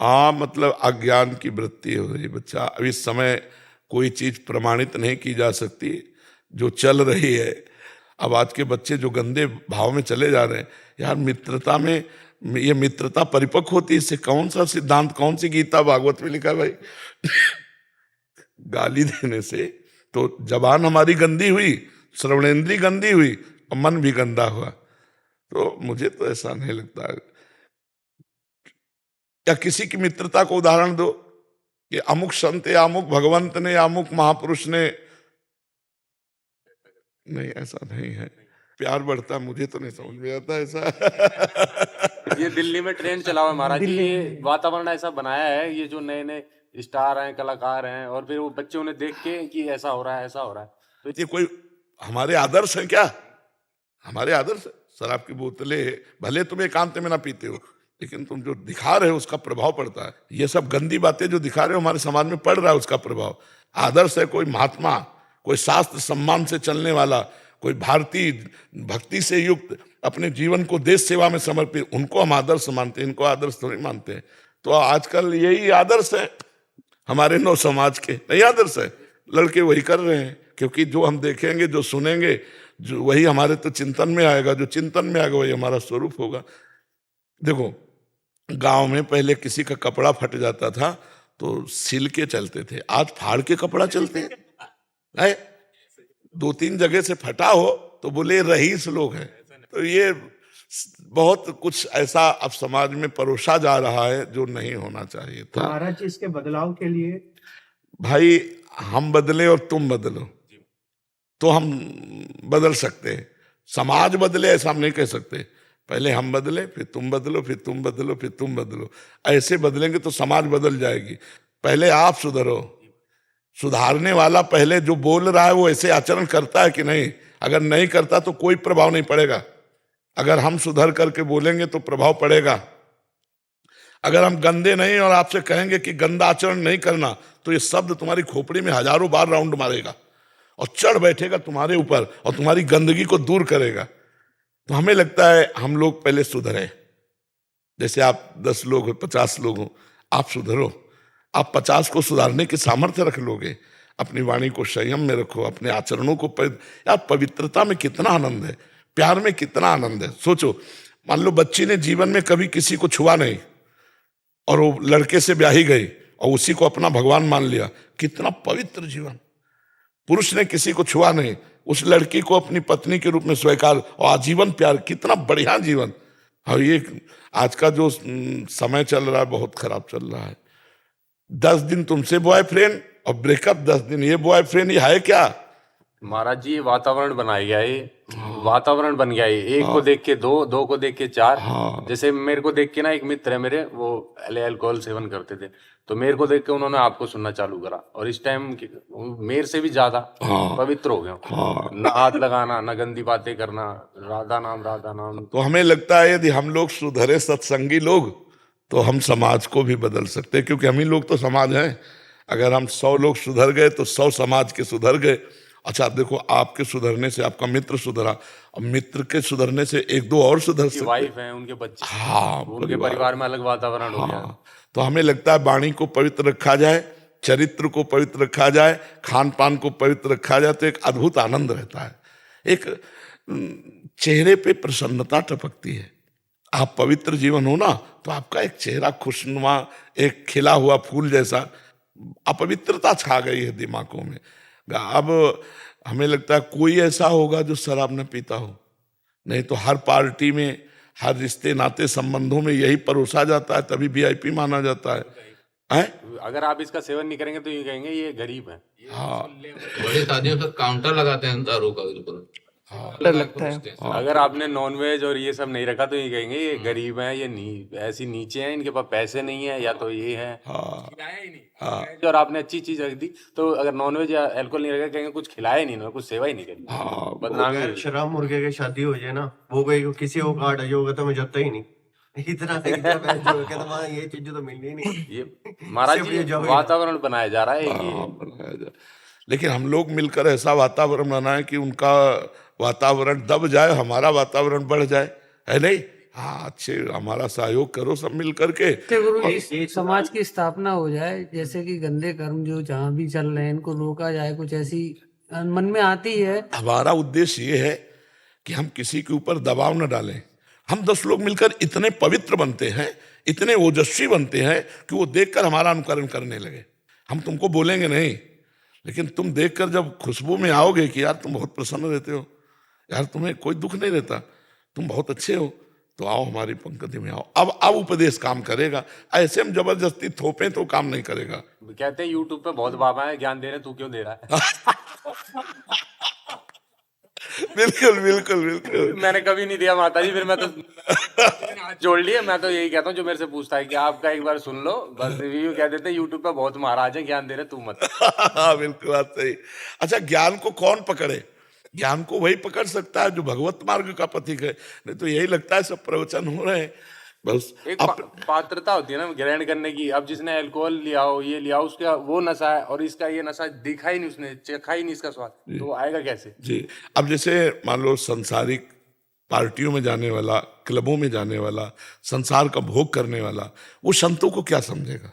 हाँ, मतलब अज्ञान की वृत्ति हो रही बच्चा। अब इस समय कोई चीज प्रमाणित नहीं की जा सकती जो चल रही है। अब आज के बच्चे जो गंदे भाव में चले जा रहे हैं, यार मित्रता में ये मित्रता परिपक्व होती है, इससे कौन सा सिद्धांत, कौन सी गीता भागवत में लिखा है भाई? गाली देने से तो जबान हमारी गंदी हुई, श्रवणेंद्री गंदी हुई और मन भी गंदा हुआ। तो मुझे तो ऐसा नहीं लगता। या किसी की मित्रता को उदाहरण दो कि अमुक संत या अमुक भगवंत ने या अमुक महापुरुष ने, नहीं ऐसा नहीं है। प्यार बढ़ता, मुझे तो नहीं समझ में आता ऐसा। ये दिल्ली में ट्रेन चला हुआ है महाराज जी, ये वातावरण ऐसा बनाया है, ये जो नए नए स्टार हैं, कलाकार हैं, और फिर वो बच्चे उन्हें देख के कि ऐसा हो रहा है ऐसा हो रहा है, तो ये कोई हमारे आदर्श हैं क्या? हमारे आदर्श? शराब की बोतलें भले तुम एकांत में ना पीते हो, लेकिन तुम जो दिखा रहे हो उसका प्रभाव पड़ता है। ये सब गंदी बातें जो दिखा रहे हो हमारे समाज में पड़ रहा है, उसका प्रभाव। आदर्श है कोई महात्मा, कोई शास्त्र सम्मान से चलने वाला, कोई भारतीय भक्ति से युक्त, अपने जीवन को देश सेवा में समर्पित, उनको हम आदर्श मानते हैं, इनको आदर्श थोड़ी मानते हैं। तो आजकल यही आदर्श है हमारे नव समाज के, नहीं आदर्श है। लड़के वही कर रहे हैं, क्योंकि जो हम देखेंगे, जो सुनेंगे, जो वही हमारे तो चिंतन में आएगा, जो चिंतन में आएगा वही हमारा स्वरूप होगा। देखो, गांव में पहले किसी का कपड़ा फट जाता था तो सिल के चलते थे, आज फाड़ के कपड़ा चलते हैं। 2-3 जगह से फटा हो तो बोले रईस लोग हैं। तो ये बहुत कुछ ऐसा अब समाज में परोसा जा रहा है जो नहीं होना चाहिए था। महाराज, इसके बदलाव के लिए भाई हम बदले और तुम बदलो तो हम बदल सकते हैं। समाज बदले ऐसा हम नहीं कह सकते। पहले हम बदले, फिर तुम बदलो, फिर तुम बदलो, फिर तुम बदलो। ऐसे बदलेंगे तो समाज बदल जाएगी। पहले आप सुधरो। सुधारने वाला पहले जो बोल रहा है वो ऐसे आचरण करता है कि नहीं? अगर नहीं करता तो कोई प्रभाव नहीं पड़ेगा। अगर हम सुधर करके बोलेंगे तो प्रभाव पड़ेगा। अगर हम गंदे नहीं और आपसे कहेंगे कि गंदा आचरण नहीं करना, तो ये शब्द तुम्हारी खोपड़ी में हजारों बार राउंड मारेगा और चढ़ बैठेगा तुम्हारे ऊपर और तुम्हारी गंदगी को दूर करेगा। तो हमें लगता है हम लोग पहले सुधरे। जैसे आप 10 लोग हो, 50 लोग हो, आप सुधरो। आप 50 को सुधारने की सामर्थ्य रख लोगे। अपनी वाणी को संयम में रखो, अपने आचरणों को यार पवित्रता में कितना आनंद है, प्यार में कितना आनंद है। सोचो, मान लो बच्ची ने जीवन में कभी किसी को छुआ नहीं और वो लड़के से ब्याही गई और उसी को अपना भगवान मान लिया, कितना पवित्र जीवन। पुरुष ने किसी को छुआ नहीं, उस लड़की को अपनी पत्नी के रूप में स्वीकार और आजीवन प्यार, कितना बढ़िया जीवन। और ये आज का जो समय चल रहा है बहुत खराब चल रहा है। 10 दिन तुमसे बॉयफ्रेंड और ब्रेकअप 10 दिन ये बॉयफ्रेंड, ये है क्या? महाराज जी वातावरण बनाया गया है, वातावरण बन गया है। एक को देख के दो, दो को देख के चार। जैसे मेरे को देख के ना, एक मित्र है मेरे, वो अल्कोहल सेवन करते थे, तो मेरे को देख के उन्होंने आपको सुनना चालू करा और इस टाइम मेरे से भी ज्यादा पवित्र हो गए। ना हाथ लगाना, ना गंदी बातें करना, राधा नाम राधा नाम। तो हमें लगता है यदि हम लोग सुधरे सत्संगी लोग तो हम समाज को भी बदल सकते हैं, क्योंकि हम ही लोग तो समाज हैं। अगर हम 100 लोग सुधर गए तो 100 समाज के सुधर गए। अच्छा देखो, आपके सुधरने से आपका मित्र सुधरा, और मित्र के सुधरने से 1-2 और सुधर सकते। वाइफ है, उनके बच्चे, हाँ, उनके परिवार में अलग वातावरण हो गया। तो हमें लगता है वाणी को पवित्र रखा जाए, चरित्र को पवित्र रखा जाए, खान पान को पवित्र रखा जाए तो एक अद्भुत आनंद रहता है। एक चेहरे पे प्रसन्नता टपकती है। आप पवित्र जीवन हो ना तो आपका एक चेहरा खुशनुमा, एक खिला हुआ फूल जैसा। अपवित्रता छा गई है दिमागों में। अब हमें लगता है कोई ऐसा होगा जो शराब न पीता हो, नहीं तो हर पार्टी में, हर रिश्ते नाते संबंधों में यही परोसा जाता है, तभी वीआईपी माना जाता है। अगर आप इसका सेवन नहीं करेंगे तो ये कहेंगे ये गरीब है। हाँ, बड़ी शादियों पर काउंटर लगाते हैं दारू का, बिल्कुल लगता है। अगर आपने नॉनवेज और ये सब नहीं रखा तो ये कहेंगे ये गरीब है, ये ऐसी नीचे हैं, इनके पास पैसे नहीं है, या तो ये है। और आपने अच्छी चीज रख दी तो अगर नॉनवेज या अल्कोहल नहीं रखा कहेंगे कुछ खिलाया ही नहीं, कुछ सेवा ही नहीं करी, बदनामी। शराब मुर्गे की शादी हो जाए ना, वो कोई किसी को काट होगा तो मैं जाता ही नहीं। इतना ये चीज तो मिलनी नहीं। ये महाराज जी वातावरण बनाया जा रहा है। लेकिन हम लोग मिलकर ऐसा वातावरण बनाए कि उनका वातावरण दब जाए, हमारा वातावरण बढ़ जाए, है नहीं? हाँ अच्छे हमारा सहयोग करो सब मिल करके। गुरु जी समाज की स्थापना हो जाए, जैसे कि गंदे कर्म जो जहाँ भी चल रहे हैं इनको रोका जाए, कुछ ऐसी मन में आती है। हमारा उद्देश्य ये है कि हम किसी के ऊपर दबाव न डालें। हम 10 लोग मिलकर इतने पवित्र बनते हैं, इतने ओजस्वी बनते हैं कि वो देखकर हमारा अनुकरण करने लगे। हम तुमको बोलेंगे नहीं, लेकिन तुम देखकर जब खुशबू में आओगे कि यार तुम बहुत प्रसन्न रहते हो, यार तुम्हें कोई दुख नहीं रहता, तुम बहुत अच्छे हो, तो आओ हमारी पंक्ति में आओ। अब उपदेश काम करेगा। ऐसे हम जबरदस्ती थोपे तो काम नहीं करेगा। कहते हैं यूट्यूब पे बहुत बाबा है ज्ञान दे रहे, तू क्यों दे रहा है? बिल्कुल बिल्कुल बिल्कुल। मैंने कभी नहीं दिया माता जी, फिर मैं तो हाथ जोड़ लिए। मैं तो यही कहता हूँ जो मेरे से पूछता है कि आपका एक बार सुन लो, बस रिव्यू कह देते हैं यूट्यूब पे बहुत महाराज है ज्ञान दे रहे, तू मत। हाँ बिल्कुल बात सही। अच्छा, ज्ञान को कौन पकड़े? ज्ञान को वही पकड़ सकता है जो भगवत मार्ग का पथिक है। नहीं तो यही लगता है सब प्रवचन हो रहे हैं बस। एक पात्रता होती है ना ग्रहण करने की। अब जिसने अल्कोहल लिया हो, ये लिया हो, उसका वो नशा है और इसका ये नशा दिखा ही नहीं, उसने चखा ही नहीं इसका स्वाद, तो वो आएगा कैसे? जी, अब जैसे मान लो संसारिक पार्टियों में जाने वाला, क्लबों में जाने वाला, संसार का भोग करने वाला, वो संतों को क्या समझेगा?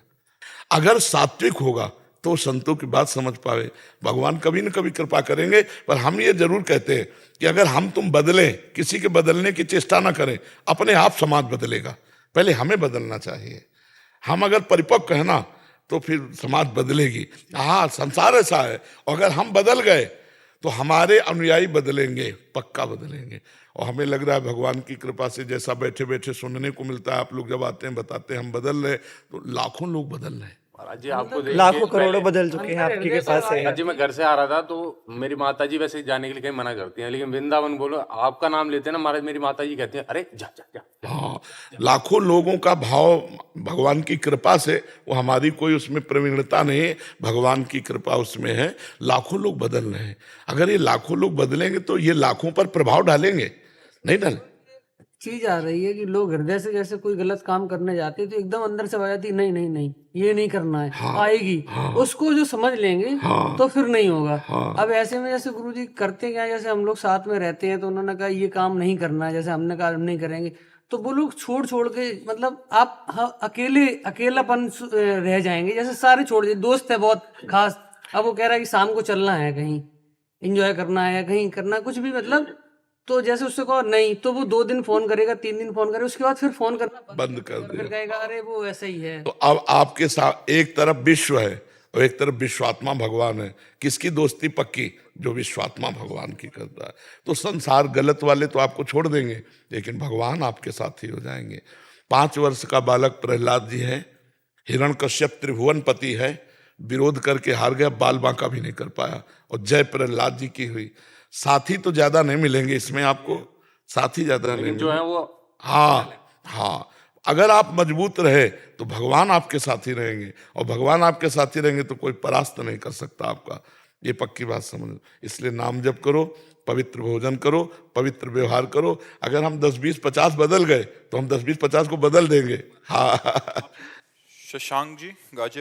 अगर सात्विक होगा तो संतों की बात समझ पावे। भगवान कभी न कभी कृपा करेंगे। पर हम ये जरूर कहते हैं कि अगर हम तुम बदलें, किसी के बदलने की चेष्टा ना करें, अपने आप समाज बदलेगा। पहले हमें बदलना चाहिए। हम अगर परिपक्व है ना तो फिर समाज बदलेगी। हाँ, संसार ऐसा है, अगर हम बदल गए तो हमारे अनुयायी बदलेंगे, पक्का बदलेंगे। और हमें लग रहा है भगवान की कृपा से जैसा बैठे बैठे सुनने को मिलता है, आप लोग जब आते हैं बताते हैं हम बदल रहे, तो लाखों लोग बदल रहे हैं। महाराज जी आपको देख लाखों के करोड़ों पहले- बदल चुके हैं आपके के पास है। महाराज जी मैं घर से आ रहा था तो मेरी माता जी वैसे जाने के लिए कहीं मना करती हैं, लेकिन वृंदावन बोलो आपका नाम लेते हैं ना महाराज, मेरी माता जी कहती हैं अरे जा जा जा। हाँ, लाखों लोगों का भाव भगवान की कृपा से, वो हमारी कोई उसमें प्रवीणता नहीं है, भगवान की कृपा उसमें है। लाखों लोग बदल रहे हैं। अगर ये लाखों लोग बदलेंगे तो ये लाखों पर प्रभाव डालेंगे, नहीं डाले? चीज आ रही है कि लोग हृदय से जैसे कोई गलत काम करने जाते हैं तो एकदम अंदर से आवाज आती है, नहीं नहीं नहीं ये नहीं करना है। हाँ, आएगी, उसको जो समझ लेंगे हाँ, तो फिर नहीं होगा। हाँ। अब ऐसे में जैसे गुरुजी करते क्या, जैसे हम लोग साथ में रहते हैं तो उन्होंने कहा ये काम नहीं करना है, जैसे हमने कहा हम नहीं करेंगे, तो वो लोग छोड़ छोड़ के, मतलब आप अकेलापन रह जाएंगे। जैसे सारे छोड़ दिए, दोस्त है बहुत खास, अब वो कह रहा है कि शाम को चलना है, कहीं एंजॉय करना है, कहीं करना कुछ भी, मतलब तो जैसे उससे कहो नहीं, तो वो 2 दिन फोन करेगा, 3 दिन फोन करेगा, उसके बाद फिर फोन करना बंद कर फिर दे। कहेगा अरे वो ऐसा ही है। तो अब आपके साथ एक तरफ विश्व है और एक तरफ विश्वात्मा भगवान है। किसकी दोस्ती पक्की? जो विश्वात्मा भगवान की करता है। तो संसार गलत वाले तो आपको छोड़ देंगे, लेकिन भगवान आपके साथ ही हो जाएंगे। 5 वर्ष का बालक प्रहलाद जी है, हिरण्यकश्यप त्रिभुवनपति है, विरोध करके हार गया, बाल बांका भी नहीं कर पाया, और जय प्रहलाद जी की हुई। साथी तो ज्यादा नहीं मिलेंगे इसमें आपको, साथी ज्यादा नहीं जो है वो हाँ हाँ, अगर आप मजबूत रहे तो भगवान आपके साथी रहेंगे, और भगवान आपके साथी रहेंगे तो कोई परास्त नहीं कर सकता आपका। ये पक्की बात समझ। इसलिए नाम जप करो, पवित्र भोजन करो, पवित्र व्यवहार करो। अगर हम 10, 20, 50 बदल गए तो हम 10, 20, 50 को बदल देंगे। हाँ शशांक जी गाजिया